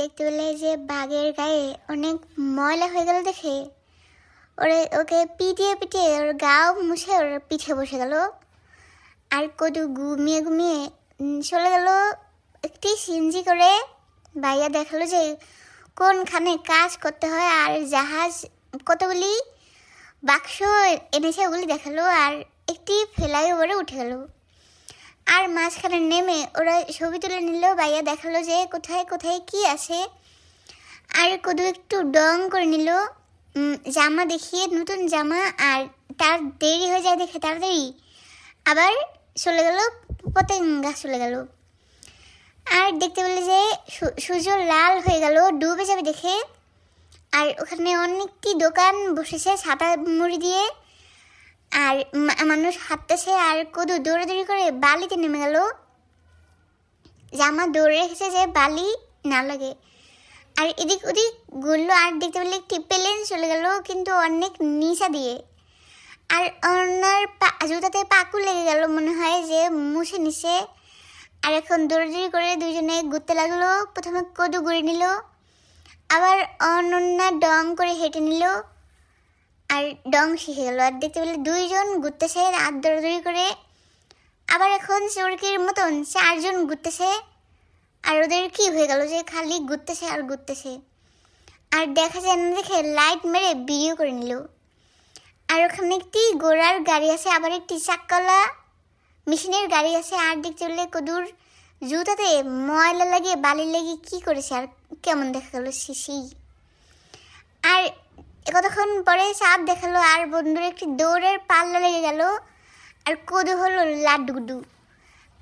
দেখতে পেলে যে বাঘের গায়ে অনেক ময়লা হয়ে গেল দেখে ওকে পিটিয়ে পিটিয়ে ওর গাও মুছে ওর পিঠে বসে গেল। আর কদু ঘুমিয়ে ঘুমিয়ে চলে গেল একটি সিনজি করে। ভাইয়া দেখালো যে কোনখানে কাজ করতে হয় আর জাহাজ কতগুলি বাক্স এনেছে ওগুলি দেখালো। আর একটি ফ্লাইওভারে উঠে গেল আর মাঝখানে নেমে ওরা ছবি তুলে নিল। ভাইয়া দেখালো যে কোথায় কোথায় কি আছে। আর কদু একটু ডং করে নিল জামা দেখিয়ে, নতুন জামা। আর তার দেরি হয়ে যায় দেখে তাড়াতাড়ি আবার চলে গেল, পতেঙ্গা চলে গেল। আর দেখতে পেলে যে সূর্য লাল হয়ে গেল, ডুবে যাবে দেখে। আর ওখানে অনেকটি দোকান বসেছে ছাতা মুড়ি দিয়ে, আর মানুষ হাঁটতেছে। আর কদু দৌড়াদৌড়ি করে বালিতে নেমে গেল। জামা দৌড়ে রেখেছে যে বালি না লাগে। আর এদিক ওদিক ঘুরলো আর দেখতে পেলে একটি প্লেন চলে গেল, কিন্তু অনেক নিচা দিয়ে। আর ওনার জুতাতে পাকু লেগে গেল, মনে হয় যে মুছে নিছে। আর এখন দৌড়াদৌড়ি করে দুজনে ঘুরতে লাগলো। প্রথমে কদু ঘুরে নিল, আবার অনন্যা ডং করে হেঁটে নিল আর ডং শিখে গেল। আর দেখতে পেলে দুইজন ঘুরতেছে আর দৌড়াদৌড়ি করে। আবার এখন চোরকির মতন চারজন ঘুরতেছে। আর ওদের কি হয়ে গেল যে খালি ঘুরতেছে আর ঘুরতেছে। আর দেখা যায় না দেখে লাইট মেরে ভিডিও করে নিল। আর ওখানে একটি ঘোড়ার গাড়ি আছে, আবার একটি চাক্কাওয়ালা মেশিনের গাড়ি আছে। আর দেখতে পেলে কদুর জুতাতে ময়লা লাগিয়ে বালি লাগিয়ে কী করেছে আর কেমন দেখা গেল শিশি। আর কতক্ষণ পরে চাপ দেখালো আর বন্ধুর একটি দৌড়ের পাল্লা লেগে গেল। আর কদু হলো লাড্ডুডু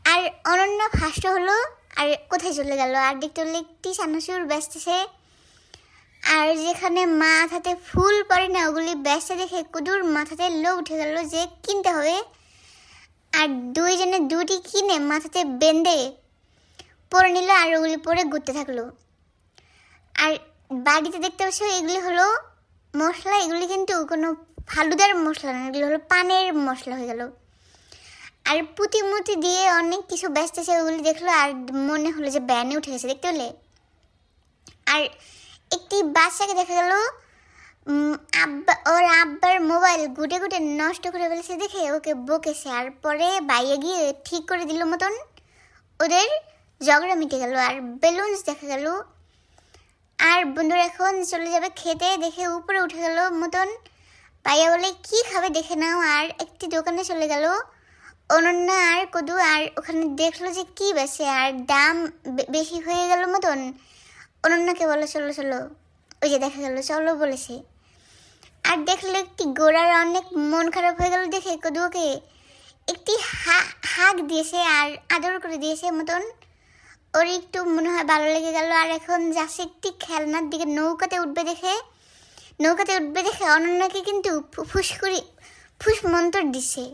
আর অনন্যা ফার্স্ট হলো। আর কোথায় চলে গেল। আর দেখতে পেলে একটি সানাসুর বেচতেছে। আর যেখানে মাথাতে ফুল পড়ে না ওগুলি বেচতে দেখে কদুর মাথাতে লো উঠে গেল যে কিনতে হবে। আর দুইজনে দুটি কিনে মাথাতে বেঁধে পরে নিল আর ওগুলি পরে ঘুরতে থাকলো। আর বাড়িতে দেখতে পাচ্ছ এগুলি হলো মশলা, এগুলি কিন্তু কোনো ফালুদার মশলা না, এগুলি হলো পানের মশলা হয়ে গেল। আর পুঁতি দিয়ে অনেক কিছু বেচতেছে ওগুলি দেখলো আর মনে হলো যে ব্যানে উঠে গেছে দেখতে পেলে। আর একটি বাচ্চাকে দেখা গেল ওর আব্বার মোবাইল গুটে গুটে নষ্ট করে ফেলেছে দেখে ওকে বকেছে। আর পরে বাইরে গিয়ে ঠিক করে দিল মতন ওদের ঝগড়া মিটে গেল। আর বেলুনস দেখা গেল। আর বন্ধুরা এখন চলে যাবে খেতে দেখে উপরে উঠে গেল মতন। পাইয়া বলে কি খাবে দেখে নাও। আর একটি দোকানে চলে গেল অনন্যা আর কদু। আর ওখানে দেখলো যে কি বেছে আর দাম বেশি হয়ে গেল মতন। অনন্যাকে বলো চলো চলো, ওই যে দেখা গেল চলো বলেছে। আর দেখলো একটি গোড়ার অনেক মন খারাপ হয়ে গেল দেখে কদুকে একটি হাঁক দিয়েছে আর আদর করে দিয়েছে মতন। ওর একটু মনে হয় ভালো লেগে গেল। আর এখন যাচ্ছে একটি খেলনার দিকে, নৌকাতে উঠবে দেখে অনন্যাকে কিন্তু ফুস মন্তর দিছে।